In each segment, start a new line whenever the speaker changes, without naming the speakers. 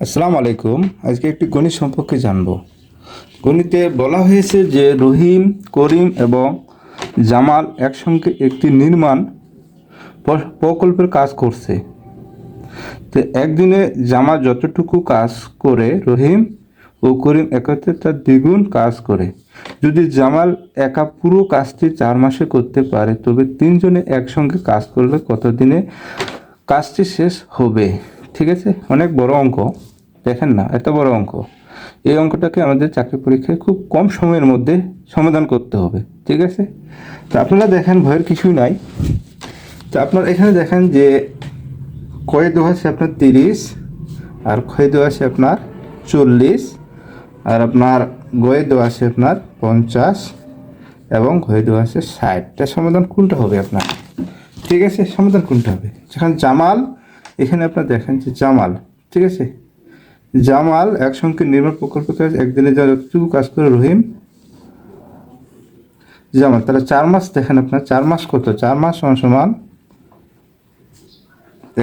আসসালামু আলাইকুম। আজকে একটি গণিত সম্পর্কে জানব। গণিতে বলা হয়েছে যে রহিম, করিম এবং জামাল একসঙ্গে একটি নির্মাণ প্রকল্পের কাজ করছে। তো একদিনে জামাল যতটুকু কাজ করে রহিম ও করিম একত্রে তার দ্বিগুণ কাজ করে। যদি জামাল একা পুরো কাজটি 4 মাসে করতে পারে, তবে তিনজনে একসঙ্গে কাজ করলে কতদিনে কাজটি শেষ হবে? ঠিক আছে, অনেক বড় অঙ্ক। দেখেন না, এত বড় অঙ্ক। এই অঙ্কটাকে আমাদের চাকরি পরীক্ষায় খুব কম সময়ের মধ্যে সমাধান করতে হবে। ঠিক আছে, তো আপনারা দেখেন, ভয়ের কিছুই নাই। তো আপনারা এখানে দেখেন যে কয়ে দেওয়া আছে আপনার 30, আর ক্ষয়ে দেওয়া আছে আপনার 40, আর আপনার গয়ে দেওয়া আছে আপনার 50 এবং ঘয়ে দেওয়া আছে 60। তার সমাধান কোনটা হবে আপনার? ঠিক আছে, সমাধান কোনটা হবে? যেখানে জামাল, এখানে আপনার দেখেন যে জামাল, ঠিক আছে, জামাল একসঙ্গে নির্মাণ প্রকল্প কাজ একদিনে যতটুকু কাজ করে রহিম, জামাল, তাহলে 4 মাস। দেখেন আপনার 4 মাস কত? 4 মাস সমান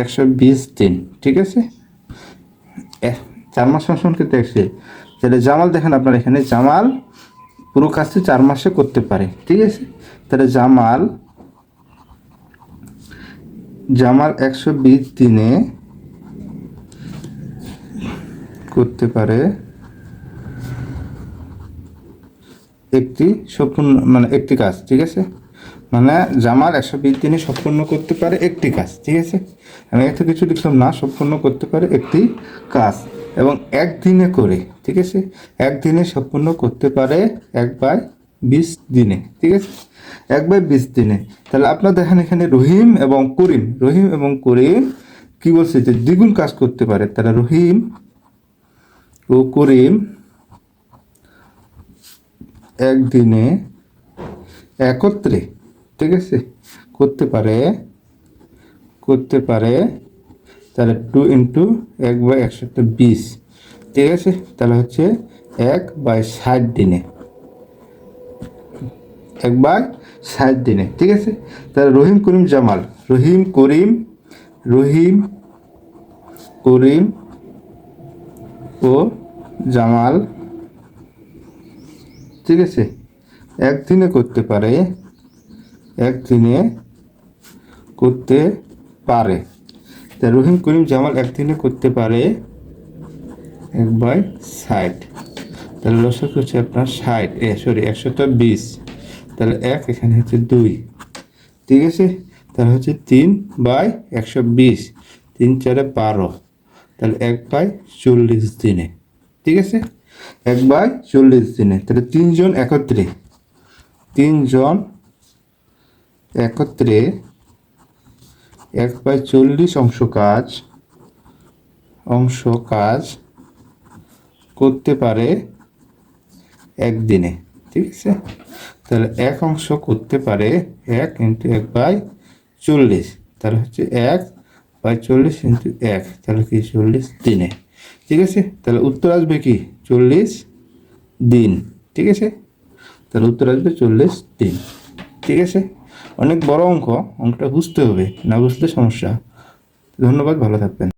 120 দিন। ঠিক আছে, 4 মাস সমান কিন্তু 100। তাহলে জামাল দেখেন আপনার এখানে জামাল পুরো কাজটি 4 মাসে করতে পারে। ঠিক আছে, তাহলে জামাল 120 দিনে করতে পারে একটি সম্পূর্ণ, মানে একটি কাজ। ঠিক আছে, মানে জামাল 120 দিনে সম্পূর্ণ করতে পারে একটি কাজ। ঠিক আছে, আমি এত কিছু লিখলাম না, সম্পূর্ণ করতে পারে একটি কাজ এবং একদিনে করে। ঠিক আছে, একদিনে সম্পূর্ণ করতে পারে 1/20 দিনে। ঠিক আছে, 1/20 দিনে। তাহলে আপনার দেখেন এখানে রহিম এবং করিম, রহিম এবং করিম কি বলছে যে দ্বিগুণ কাজ করতে পারে। তাহলে রহিম ও করিম একদিনে একত্রে, ঠিক আছে, করতে পারে তাহলে 2 ইন্টু 1/120। ঠিক আছে, তাহলে হচ্ছে 1/60 দিনে, 1/60 দিনে। ঠিক আছে, তাহলে রহিম করিম জামাল, রহিম করিম ও জামাল, ঠিক আছে, একদিনে করতে পারে তা রহিম করিম জামাল একদিনে করতে পারে 1/60। তাহলে লসক হচ্ছে আপনার 120। তাহলে 1 এখানে হচ্ছে 2। ঠিক আছে, তাহলে হচ্ছে 3/120, 3 4 12, তাহলে 1/40 দিনে। ঠিক আছে, 1/40 দিনে। তাহলে তিনজন একত্রে 1/40 অংশ কাজ করতে পারে একদিনে। ঠিক আছে, তাহলে এক অংশ করতে পারে 1 ইন্টু 1/40, তাহলে হচ্ছে 1/40 ইন্টু 1, তাহলে কি 40 দিনে। ঠিক আছে, তাহলে উত্তর আসবে কি 40 দিন। ঠিক আছে, তাহলে উত্তর আসবে 40 দিন। ঠিক আছে, অনেক বড় অঙ্ক, অঙ্কটা বুঝতে হবে, না বুঝলে সমস্যা। ধন্যবাদ, ভালো থাকবেন।